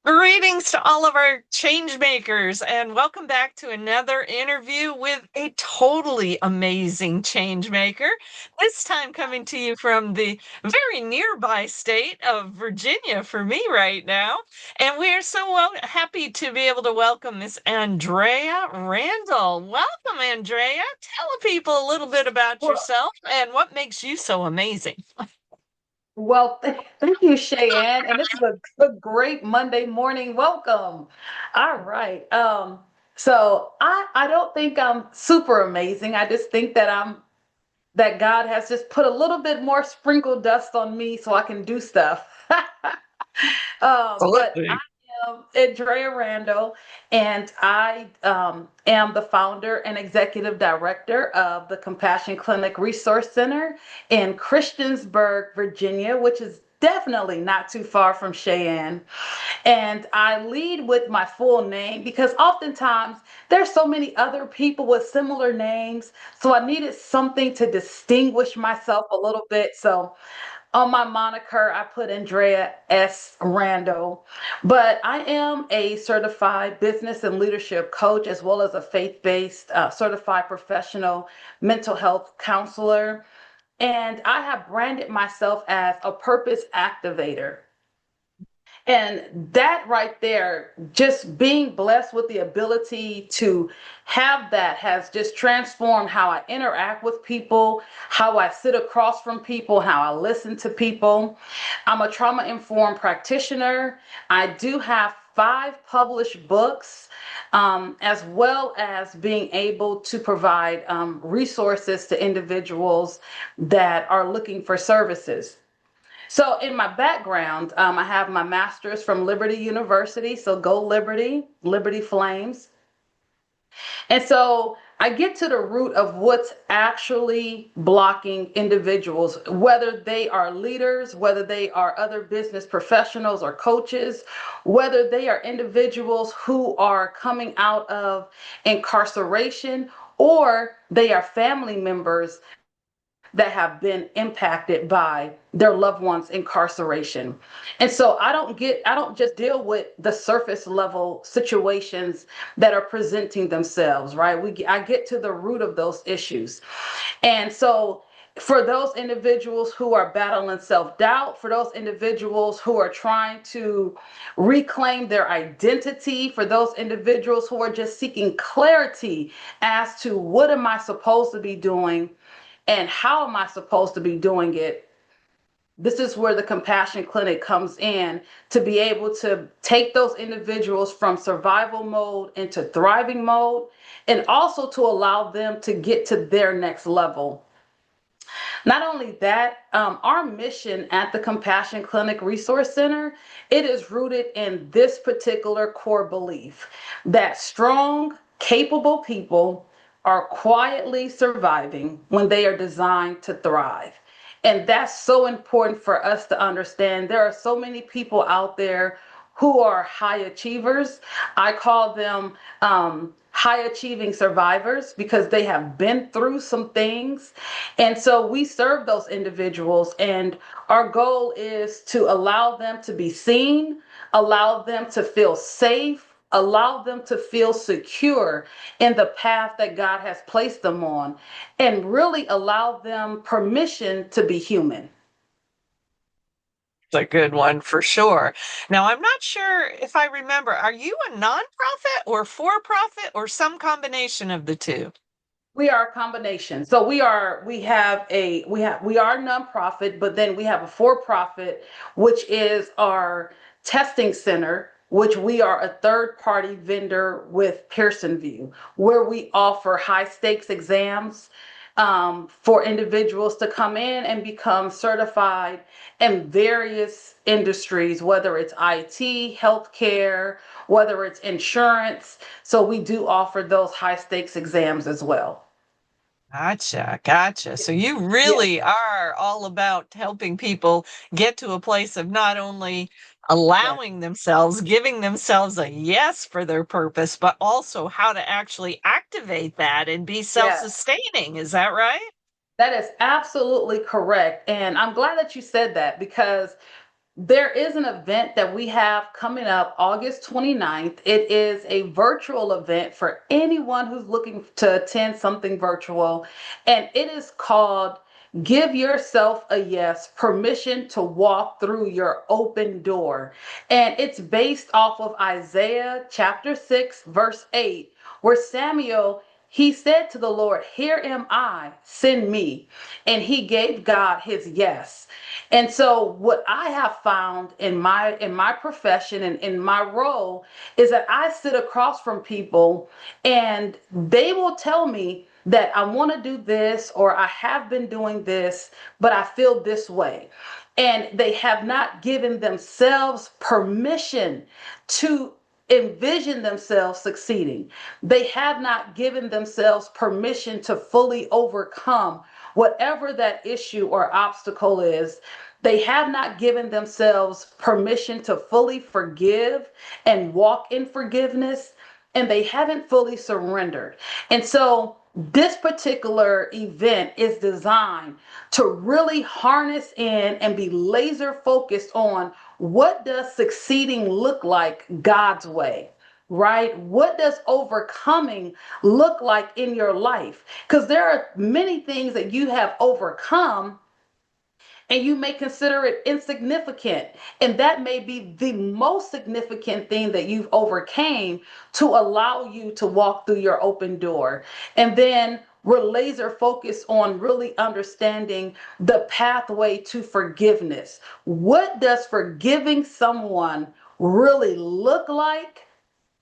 Greetings to all of our change makers, and welcome back to another interview with a totally amazing change maker. This time coming to you from the very nearby state of Virginia for me right now. And we are so happy to be able to welcome Miss Andrea Randle. Welcome, Andrea. Tell the people a little bit about Well, yourself and what makes you so amazing. thank you, Cheyenne. And this is a great Monday morning welcome. All right. So I don't think I'm super amazing. I just think that God has just put a little bit more sprinkle dust on me so I can do stuff. But I Absolutely. am Andrea Randall, and I am the founder and executive director of the Compassion Clinic Resource Center in Christiansburg, Virginia, which is definitely not too far from Cheyenne. And I lead with my full name because oftentimes there's so many other people with similar names. So I needed something to distinguish myself a little bit. So on my moniker, I put Andrea S. Randall, but I am a certified business and leadership coach, as well as a faith based certified professional mental health counselor. And I have branded myself as a purpose activator. And that right there, just being blessed with the ability to have that has just transformed how I interact with people, how I sit across from people, how I listen to people. I'm a trauma informed practitioner. I do have 5 published books, as well as being able to provide resources to individuals that are looking for services. So, in my background, I have my master's from Liberty University. So, go Liberty, Liberty Flames. And so, I get to the root of what's actually blocking individuals, whether they are leaders, whether they are other business professionals or coaches, whether they are individuals who are coming out of incarceration, or they are family members that have been impacted by their loved ones incarceration. And so I don't just deal with the surface level situations that are presenting themselves, right? I get to the root of those issues. And so for those individuals who are battling self-doubt, for those individuals who are trying to reclaim their identity, for those individuals who are just seeking clarity as to what am I supposed to be doing and how am I supposed to be doing it? This is where the Compassion Clinic comes in to be able to take those individuals from survival mode into thriving mode, and also to allow them to get to their next level. Not only that, our mission at the Compassion Clinic Resource Center, it is rooted in this particular core belief that strong, capable people are quietly surviving when they are designed to thrive. And that's so important for us to understand. There are so many people out there who are high achievers. I call them high achieving survivors because they have been through some things. And so we serve those individuals, and our goal is to allow them to be seen, allow them to feel safe, allow them to feel secure in the path that God has placed them on, and really allow them permission to be human. A good one for sure. Now, I'm not sure if I remember, are you a nonprofit or for profit or some combination of the two? We are a combination. So we are a nonprofit, but then we have a for-profit, which is our testing center, which we are a third-party vendor with Pearson VUE, where we offer high stakes exams for individuals to come in and become certified in various industries, whether it's IT, healthcare, whether it's insurance. So we do offer those high stakes exams as well. Gotcha, gotcha. So you Yes, really are all about helping people get to a place of not only yes, allowing themselves, giving themselves a yes for their purpose, but also how to actually activate that and be yes. self-sustaining. Is that right? That is absolutely correct. And I'm glad that you said that because there is an event that we have coming up August 29th. It is a virtual event for anyone who's looking to attend something virtual, and it is called Give Yourself a Yes, Permission to Walk Through Your Open Door. And it's based off of Isaiah chapter 6, verse 8, where Samuel he said to the Lord, "Here am I, send me." And he gave God his yes. And so what I have found in my profession and in my role is that I sit across from people and they will tell me that I want to do this or I have been doing this, but I feel this way. And they have not given themselves permission to envision themselves succeeding. They have not given themselves permission to fully overcome whatever that issue or obstacle is. They have not given themselves permission to fully forgive and walk in forgiveness, and they haven't fully surrendered. And so, this particular event is designed to really harness in and be laser focused on what does succeeding look like God's way, right? What does overcoming look like in your life? Because there are many things that you have overcome and you may consider it insignificant, and that may be the most significant thing that you've overcame to allow you to walk through your open door. And then we're laser focused on really understanding the pathway to forgiveness. What does forgiving someone really look like,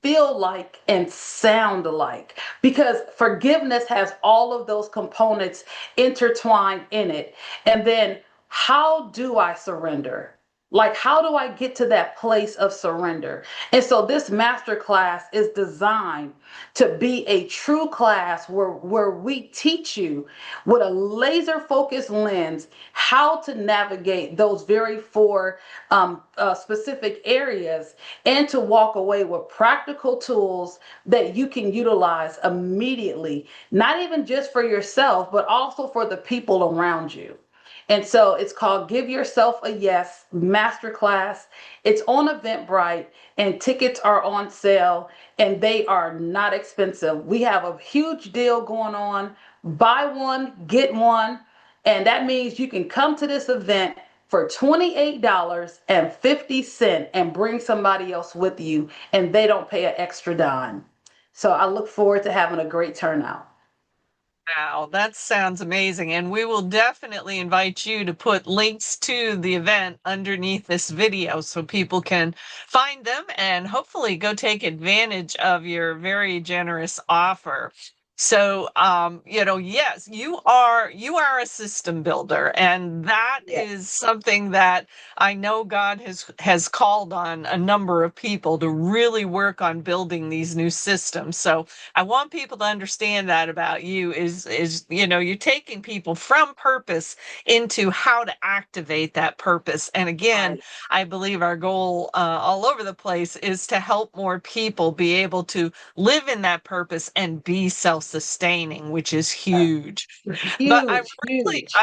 feel like, and sound like? Because forgiveness has all of those components intertwined in it. And then, how do I surrender? Like, how do I get to that place of surrender? And so this master class is designed to be a true class where we teach you with a laser focused lens how to navigate those very four specific areas, and to walk away with practical tools that you can utilize immediately, not even just for yourself, but also for the people around you. And so it's called Give Yourself a Yes Masterclass. It's on Eventbrite, and tickets are on sale, and they are not expensive. We have a huge deal going on. Buy one, get one. And that means you can come to this event for $28.50 and bring somebody else with you, and they don't pay an extra dime. So I look forward to having a great turnout. Wow, that sounds amazing. And we will definitely invite you to put links to the event underneath this video so people can find them and hopefully go take advantage of your very generous offer. So, yes, you are a system builder, and that Yeah. is something that I know God has called on a number of people to really work on building these new systems. So, I want people to understand that about you is you're taking people from purpose into how to activate that purpose. And again, Right. I believe our goal all over the place is to help more people be able to live in that purpose and be self-sustaining, which is huge. But I Huge, really, huge.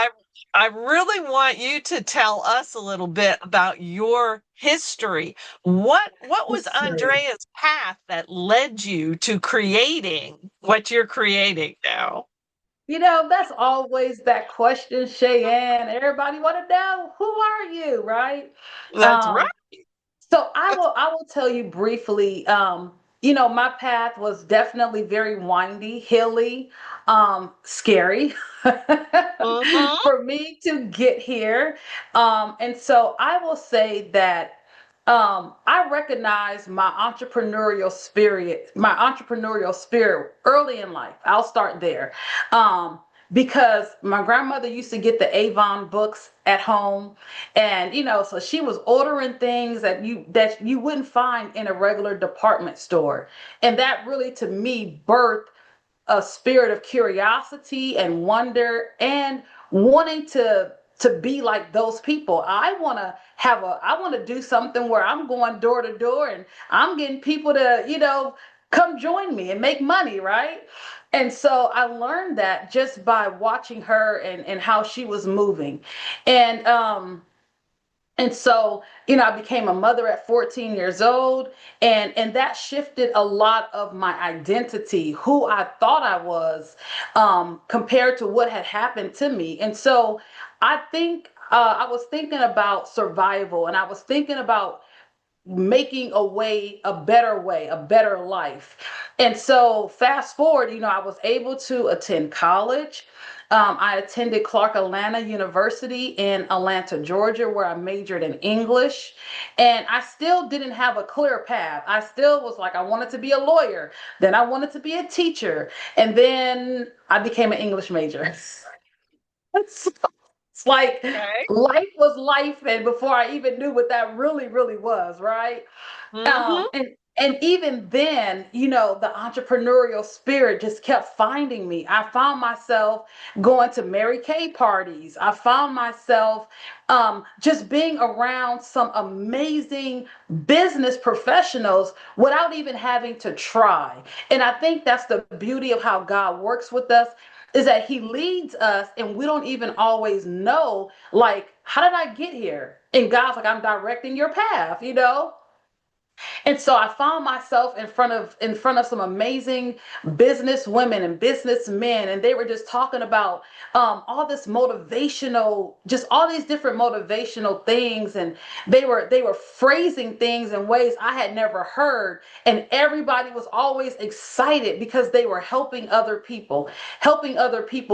I really want you to tell us a little bit about your history. What was History. Andrea's path that led you to creating what you're creating now? That's always that question, Cheyenne. Everybody want to know, who are you, right? That's right. Um, So I will tell you briefly. My path was definitely very windy, hilly, scary Hmm. for me to get here. And so I will say that I recognize my entrepreneurial spirit early in life. I'll start there. Because my grandmother used to get the Avon books at home, and so she was ordering things that you wouldn't find in a regular department store, and that really to me birthed a spirit of curiosity and wonder and wanting to be like those people. I want to do something where I'm going door to door and I'm getting people to come join me and make money, right? And so I learned that just by watching her and how she was moving. And And so, I became a mother at 14 years old, and that shifted a lot of my identity, who I thought I was, compared to what had happened to me. And so I think I was thinking about survival, and I was thinking about making way, a better life. And so fast forward, I was able to attend college. I attended Clark Atlanta University in Atlanta, Georgia, where I majored in English. And I still didn't have a clear path. I still was like, I wanted to be a lawyer. Then I wanted to be a teacher. And then I became an English major. It's like Okay. life was life, and before I even knew what that really, really was, right? Mhm. And even then, the entrepreneurial spirit just kept finding me. I found myself going to Mary Kay parties. I found myself just being around some amazing business professionals without even having to try. And I think that's the beauty of how God works with us, is that he leads us and we don't even always know, like, how did I get here? And God's like, I'm directing your path. And so I found myself in front of some amazing business women and businessmen, and they were just talking about all this motivational, just all these different motivational things, and they were phrasing things in ways I had never heard, and everybody was always excited because they were helping other people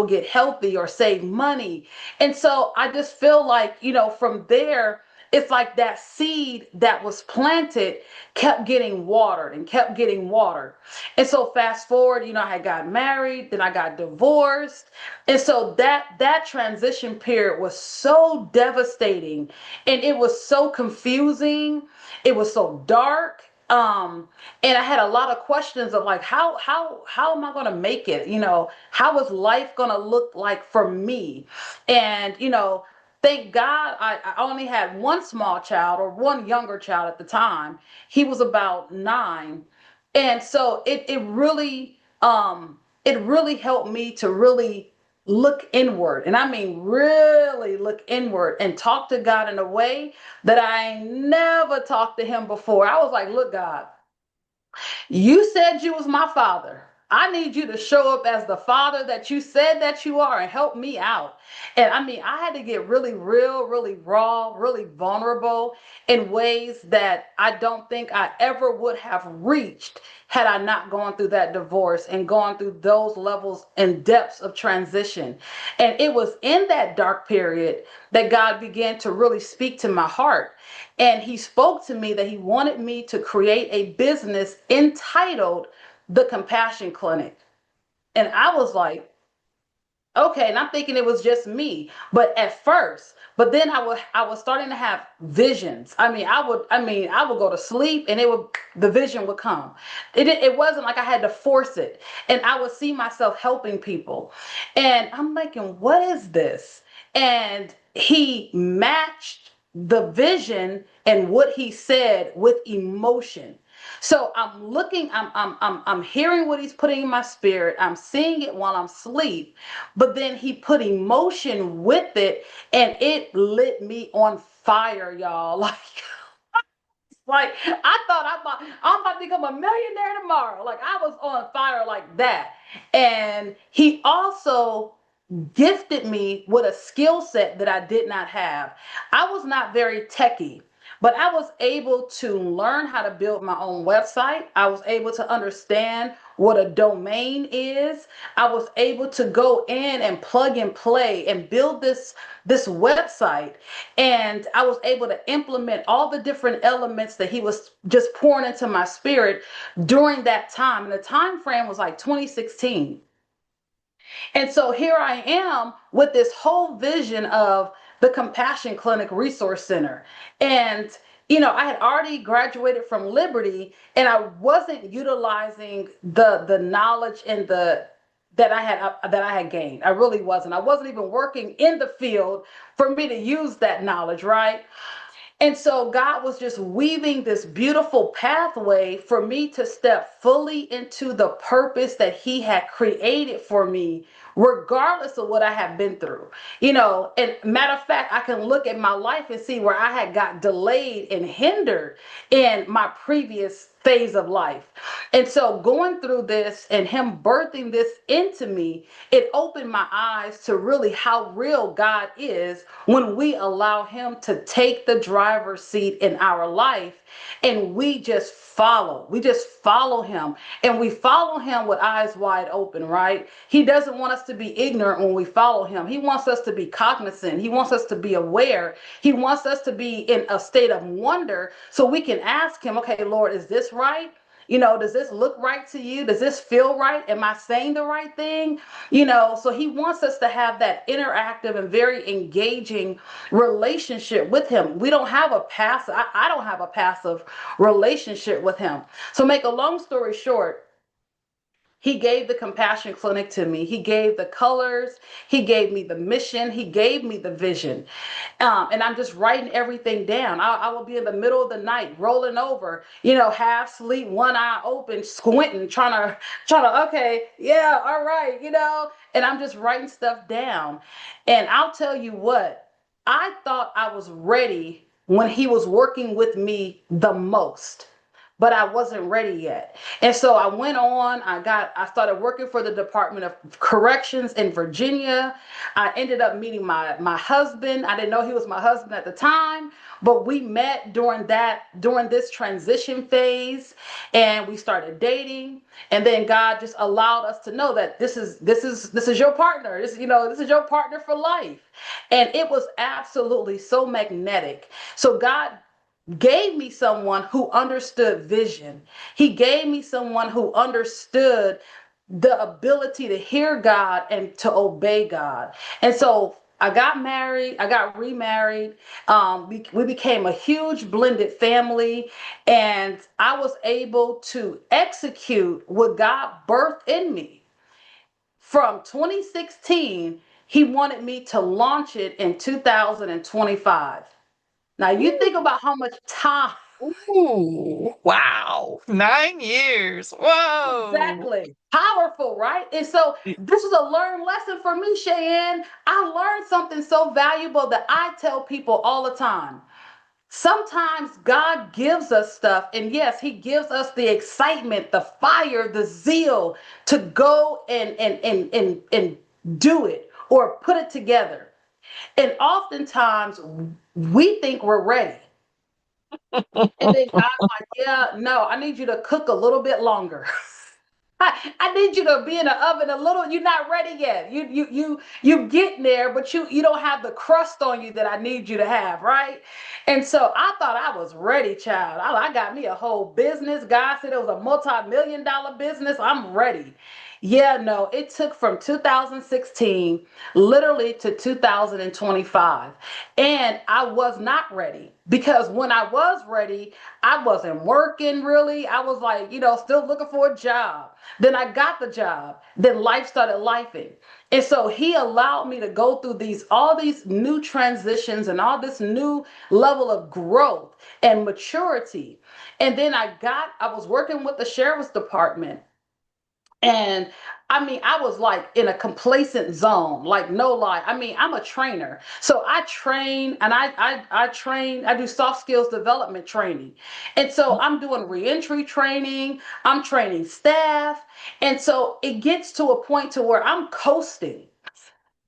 get healthy or save money. And so I just feel like, from there, it's like that seed that was planted kept getting watered and kept getting watered. And so fast forward, I had got married, then I got divorced. And so that transition period was so devastating, and it was so confusing. It was so dark. And I had a lot of questions of like, how am I going to make it? How is life going to look like for me? And thank God I only had one small child, or one younger child at the time. He was about 9. And so it really helped me to really look inward. And I mean really look inward and talk to God in a way that I never talked to him before. I was like, look, God, you said you was my father. I need you to show up as the father that you said that you are and help me out. And I mean, I had to get really real, really raw, really vulnerable in ways that I don't think I ever would have reached had I not gone through that divorce and gone through those levels and depths of transition. And it was in that dark period that God began to really speak to my heart. And he spoke to me that he wanted me to create a business entitled The Compassion Clinic. And I was like, okay, and I'm thinking it was just me. But at first, but then I was starting to have visions. I would go to sleep, and the vision would come. It wasn't like I had to force it. And I would see myself helping people. And I'm thinking, what is this? And he matched the vision and what he said with emotion. So I'm hearing what he's putting in my spirit. I'm seeing it while I'm asleep, but then he put emotion with it, and it lit me on fire, y'all. Like I thought I'm about to become a millionaire tomorrow. Like I was on fire like that. And he also gifted me with a skill set that I did not have. I was not very techy, but I was able to learn how to build my own website. I was able to understand what a domain is. I was able to go in and plug and play and build this website, and I was able to implement all the different elements that he was just pouring into my spirit during that time. And the time frame was like 2016. And so here I am with this whole vision of the Compassion Clinic Resource Center. And, I had already graduated from Liberty, and I wasn't utilizing the knowledge and the that I had gained. I really wasn't. I wasn't even working in the field for me to use that knowledge, right? And so God was just weaving this beautiful pathway for me to step fully into the purpose that he had created for me regardless of what I have been through. And matter of fact, I can look at my life and see where I had got delayed and hindered in my previous phase of life. And so going through this and him birthing this into me, it opened my eyes to really how real God is when we allow him to take the driver's seat in our life and we just follow. We just follow him, and we follow him with eyes wide open, right? He doesn't want us to be ignorant when we follow him. He wants us to be cognizant. He wants us to be aware. He wants us to be in a state of wonder so we can ask him, okay, Lord, is this right? Does this look right to you? Does this feel right? Am I saying the right thing? So he wants us to have that interactive and very engaging relationship with him. We don't have a passive, I don't have a passive relationship with him. So make a long story short, he gave the compassion clinic to me. He gave the colors. He gave me the mission. He gave me the vision. And I'm just writing everything down. I will be in the middle of the night, rolling over, half sleep, one eye open, squinting, okay, yeah, all right, and I'm just writing stuff down. And I'll tell you what, I thought I was ready when he was working with me the most, but I wasn't ready yet. And so I went on, I started working for the Department of Corrections in Virginia. I ended up meeting my husband. I didn't know he was my husband at the time, but we met during this transition phase, and we started dating. And then God just allowed us to know that this is your partner. This is your partner for life. And it was absolutely so magnetic. So God gave me someone who understood vision. He gave me someone who understood the ability to hear God and to obey God. And so I got married, I got remarried. We became a huge blended family, and I was able to execute what God birthed in me. From 2016, he wanted me to launch it in 2025. Now you think about how much time. Ooh, wow. 9 years. Whoa. Exactly. Powerful, right? And so this is a learned lesson for me, Cheyenne. I learned something so valuable that I tell people all the time. Sometimes God gives us stuff, and yes, He gives us the excitement, the fire, the zeal to go and do it or put it together. And oftentimes we think we're ready. And then God's like, yeah, no, I need you to cook a little bit longer. I need you to be in the oven a little. You're not ready yet. You getting there, but you don't have the crust on you that I need you to have, right? And so I thought I was ready, child. I got me a whole business. God said it was a multi-million-dollar business. I'm ready. Yeah, no, it took from 2016 literally to 2025. And I was not ready because when I was ready, I wasn't working really. I was like, still looking for a job. Then I got the job. Then life started lifing. And so he allowed me to go through all these new transitions and all this new level of growth and maturity. And then I was working with the sheriff's department, and I mean, I was like in a complacent zone, like no lie. I mean, I'm a trainer. So I train and I train, I do soft skills development training. And so I'm doing reentry training, I'm training staff. And so it gets to a point to where I'm coasting.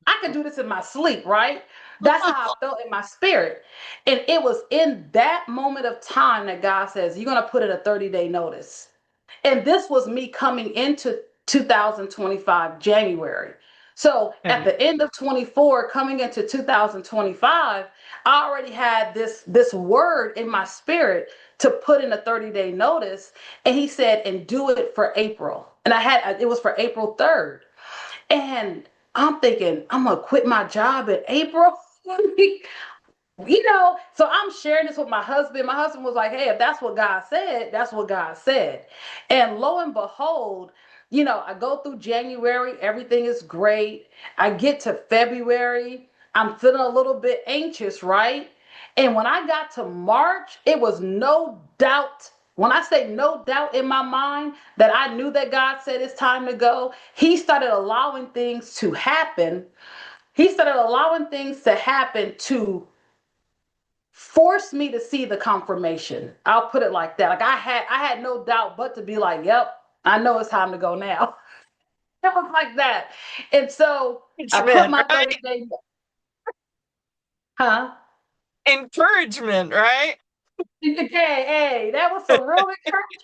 I could do this in my sleep, right? That's how I felt in my spirit. And it was in that moment of time that God says, you're going to put in a 30-day notice. And this was me coming into 2025 January. So at Okay. the end of 24, coming into 2025, I already had this word in my spirit to put in a 30-day notice. And he said, and do it for April. And it was for April 3rd. And I'm thinking, I'm gonna quit my job in April. So I'm sharing this with my husband. My husband was like, hey, if that's what God said, that's what God said. And lo and behold, I go through January, everything is great. I get to February, I'm feeling a little bit anxious, right? And when I got to March, it was no doubt When I say no doubt in my mind that I knew that God said it's time to go, He started allowing things to happen. He started allowing things to happen to force me to see the confirmation. I'll put it like that. Like I had no doubt but to be like, yep, I know it's time to go now. It was like that. And so I put Encouragement, my right? 30 day, huh? Encouragement, right? Hey, that was some real encouragement.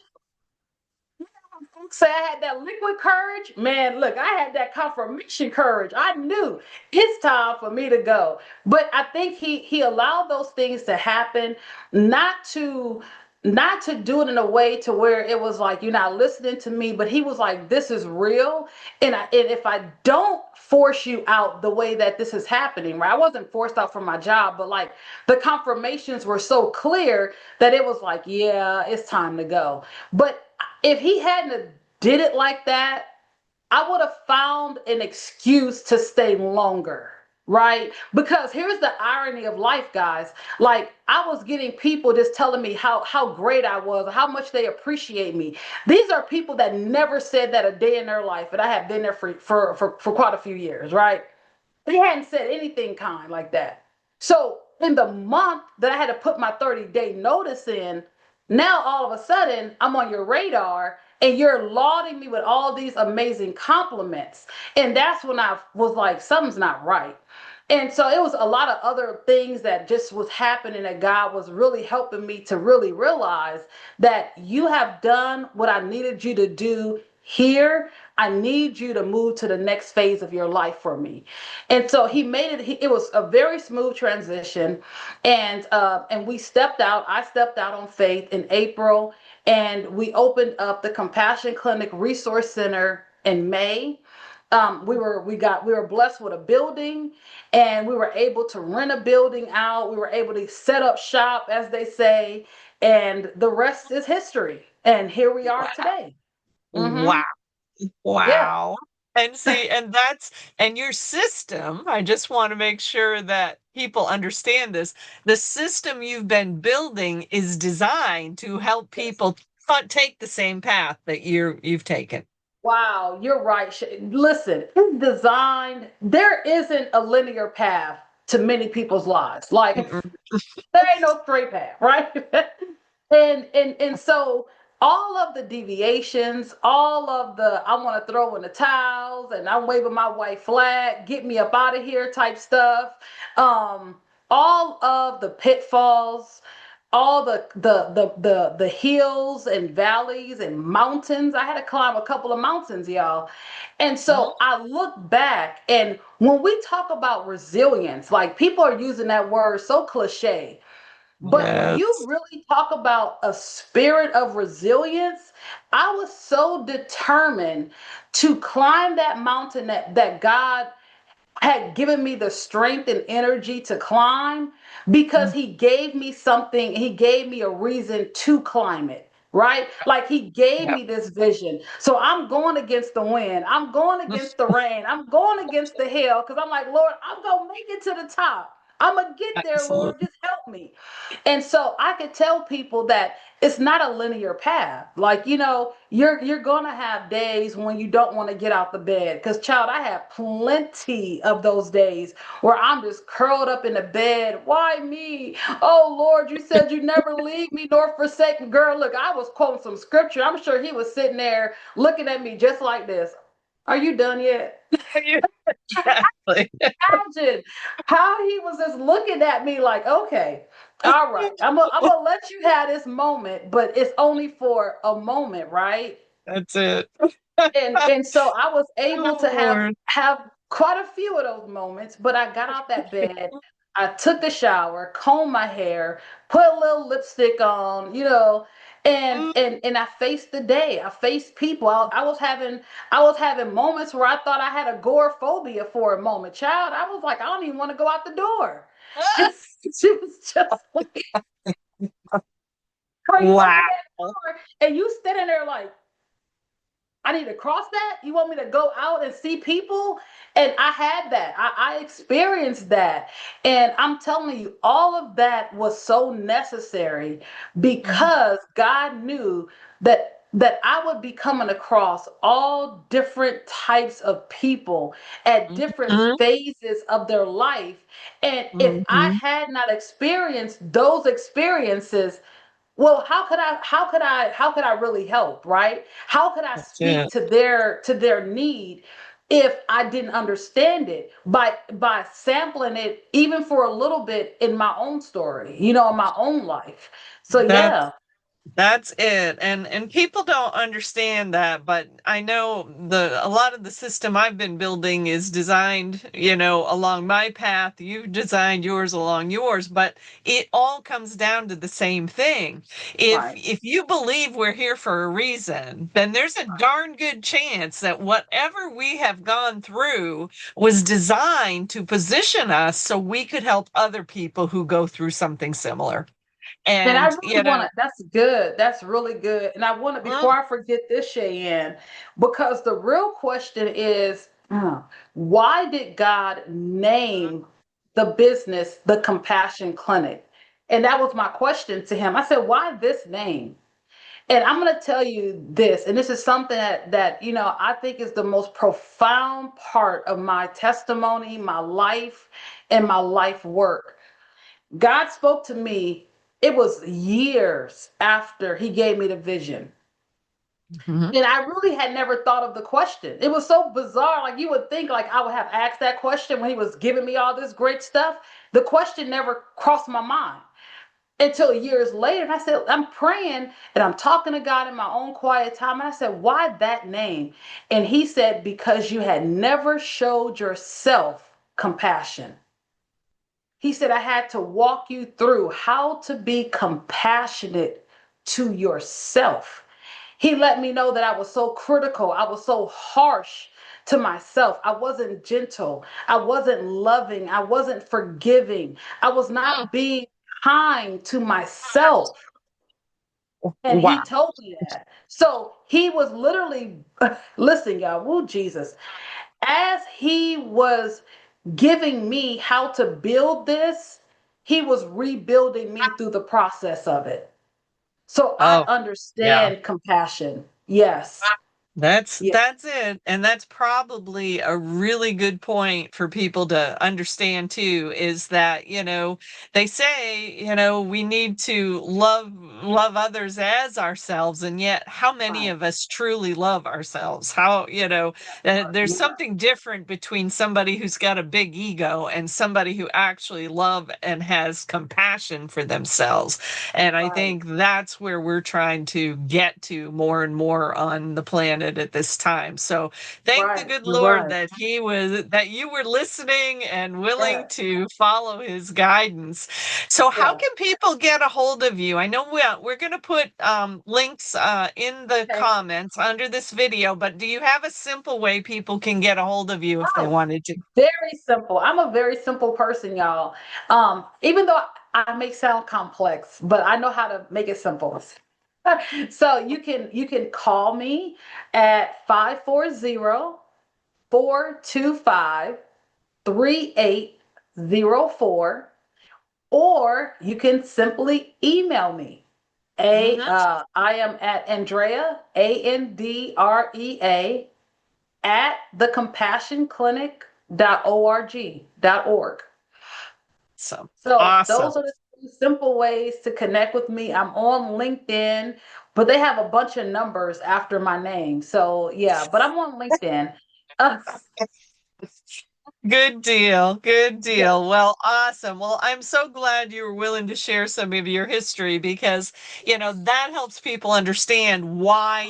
Say I had that liquid courage, man. Look, I had that confirmation courage. I knew it's time for me to go. But I think he allowed those things to happen, not to not to do it in a way to where it was like you're not listening to me, but he was like, this is real. And if I don't force you out the way that this is happening, right? I wasn't forced out from my job, but like the confirmations were so clear that it was like, yeah, it's time to go. But if he hadn't did it like that, I would have found an excuse to stay longer, right? Because here's the irony of life, guys. Like I was getting people just telling me how great I was, how much they appreciate me. These are people that never said that a day in their life, and I have been there for quite a few years, right? They hadn't said anything kind like that. So in the month that I had to put my 30-day notice in, now all of a sudden I'm on your radar and you're lauding me with all these amazing compliments. And that's when I was like, something's not right. And so it was a lot of other things that just was happening that God was really helping me to really realize that you have done what I needed you to do here. I need you to move to the next phase of your life for me. And so he made it. It was a very smooth transition, and we stepped out. I stepped out on faith in April, and we opened up the Compassion Clinic Resource Center in May. We were blessed with a building, and we were able to rent a building out. We were able to set up shop, as they say, and the rest is history. And here we are Wow. today. Mm-hmm. Wow. Yeah. Wow. And see, and your system, I just want to make sure that people understand this. The system you've been building is designed to help Yes. people take the same path that you've taken. Wow, you're right. Listen, it's designed. There isn't a linear path to many people's lives. Like Mm-mm. there ain't no straight path, right? And so all of the deviations, all of the I want to throw in the towels and I'm waving my white flag, get me up out of here type stuff. Um, all of the pitfalls, all the hills and valleys and mountains. I had to climb a couple of mountains, y'all. And Mhm. so I look back, and when we talk about resilience, like people are using that word so cliche, but when you Yes. really talk about a spirit of resilience, I was so determined to climb that mountain that God had given me the strength and energy to climb because Mm. he gave me something, he gave me a reason to climb it. Right? Like he gave Yep. me this vision. So I'm going against the wind. I'm going against the rain. I'm going against the hill because I'm like, Lord, I'm going to make it to the top. I'm going to get there, Lord. Absolutely. Just help me. And so I could tell people that it's not a linear path. Like, you're going to have days when you don't want to get out the bed. Because, child, I have plenty of those days where I'm just curled up in the bed. Why me? Oh, Lord, you said you never leave me nor forsake me. Girl, look, I was quoting some scripture. I'm sure he was sitting there looking at me just like this. Are you done yet? Exactly. Imagine how he was just looking at me like, okay, all right, I'm gonna let you have this moment, but it's only for a moment, right? That's it. And so I was able to Oh, have Lord. have quite a few of those moments, but I got out that bed, I took a shower, combed my hair, put a little lipstick on, and Mm. and I faced the day. I faced people. I was having moments where I thought I had agoraphobia for a moment. Child, I was like, I don't even want to go out the door. It was just like, are you Wow. open that door? And you sitting there like, I need to cross that? You want me to go out and see people? And I had that. I experienced that. And I'm telling you, all of that was so necessary because God knew that I would be coming across all different types of people at different Mhm, phases of their life. And if I mhm. had not experienced those experiences, well, how could I really help, right? How could I That's speak it. to their need if I didn't understand it by sampling it even for a little bit in my own story, in my own life. So That's yeah. That's it. And people don't understand that, but I know a lot of the system I've been building is designed, along my path. You've designed yours along yours, but it all comes down to the same thing. If Right. if you believe we're here for a reason, then there's a darn good chance that whatever we have gone through was designed to position us so we could help other people who go through something similar. And I And, really want to, that's good. That's really good. And I want to, mm, before I forget this, Cheyenne, because the real question is, why did God name the business the Compassion Clinic? And that was my question to him. I said, why this name? And I'm going to tell you this, and this is something that I think is the most profound part of my testimony, my life, and my life work. God spoke to me. It was years after he gave me the vision. mhm. And I really had never thought of the question. It was so bizarre. Like you would think like I would have asked that question when he was giving me all this great stuff. The question never crossed my mind until years later. And I said, I'm praying and I'm talking to God in my own quiet time. And I said, why that name? And he said, because you had never showed yourself compassion. He said, I had to walk you through how to be compassionate to yourself. He let me know that I was so critical. I was so harsh to myself. I wasn't gentle. I wasn't loving. I wasn't forgiving. I was Mm. not being kind to myself. And he Wow. told me that. So he was literally, listen, y'all, woo, Jesus, as he was giving me how to build this, he was rebuilding me through the process of it. So I Oh, yeah. understand compassion. Yes. Yeah. That's it. And that's probably a really good point for people to understand too, is that, they say, we need to love others as ourselves, and yet how many Right. of us truly love ourselves? How, there's Yeah. something different between somebody who's got a big ego and somebody who actually love and has compassion for themselves. And I Right. think that's where we're trying to get to more and more on the planet at this time. So thank the Right. good You're Lord right. that you were listening and willing Yes. to follow his guidance. So how Yeah. can people get a hold of you? I know we're going to put links in the Okay. comments under this video, but do you have a simple way people can get a hold of you if they Oh, wanted to? very simple. I'm a very simple person, y'all. Even though I may sound complex, but I know how to make it simple. So you can call me at 540-425-3804, or you can simply email me. Mhm. I am at Andrea, Andrea, at thecompassionclinic.org. So So those awesome. are the two simple ways to connect with me. I'm on LinkedIn, but they have a bunch of numbers after my name. So yeah, but I'm on LinkedIn. Uh, Good deal. Good yes. deal. Well, awesome. Well, I'm so glad you were willing to share some of your history because, that helps people understand why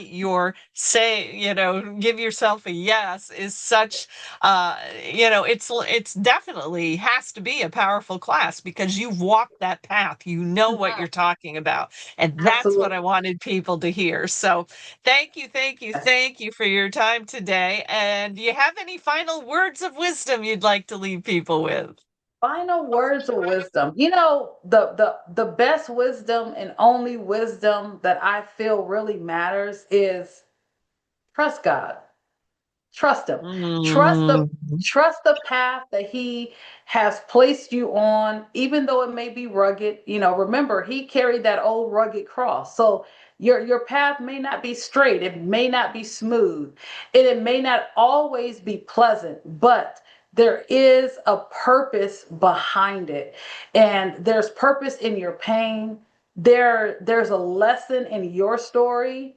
give yourself a yes is such, it's definitely has to be a powerful class because you've walked that path. You know what Mhm. you're talking about. And that's what I Absolutely. wanted people to hear. So thank you, thank you, Yes. thank you for your time today. And do you have any final words of wisdom you'd like to leave people with? Final words of wisdom. The best wisdom and only wisdom that I feel really matters is Trust God. Trust him. Trust the Mm. trust the path that he has placed you on, even though it may be rugged. Remember, he carried that old rugged cross. So your path may not be straight, it may not be smooth, and it may not always be pleasant, but there is a purpose behind it. And there's purpose in your pain. There's a lesson in your story,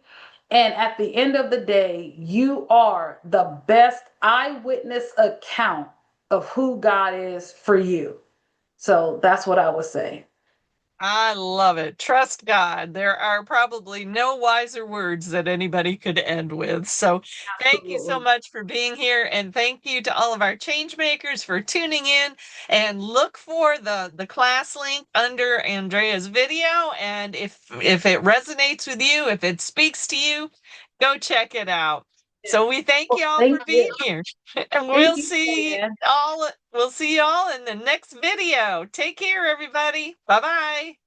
and at the end of the day, you are the best eyewitness account of who God is for you. So that's what I would say. I love it. Trust God. There are probably no wiser words that anybody could end with. So, thank you so Absolutely. much for being here, and thank you to all of our change makers for tuning in. And look for the class link under Andrea's video. And if it resonates with you, if it speaks to you, go check it out. So we thank Well, you all thank for being you. here, and Thank you, Joanne. we'll see you all in the next video. Take care, everybody. Bye bye.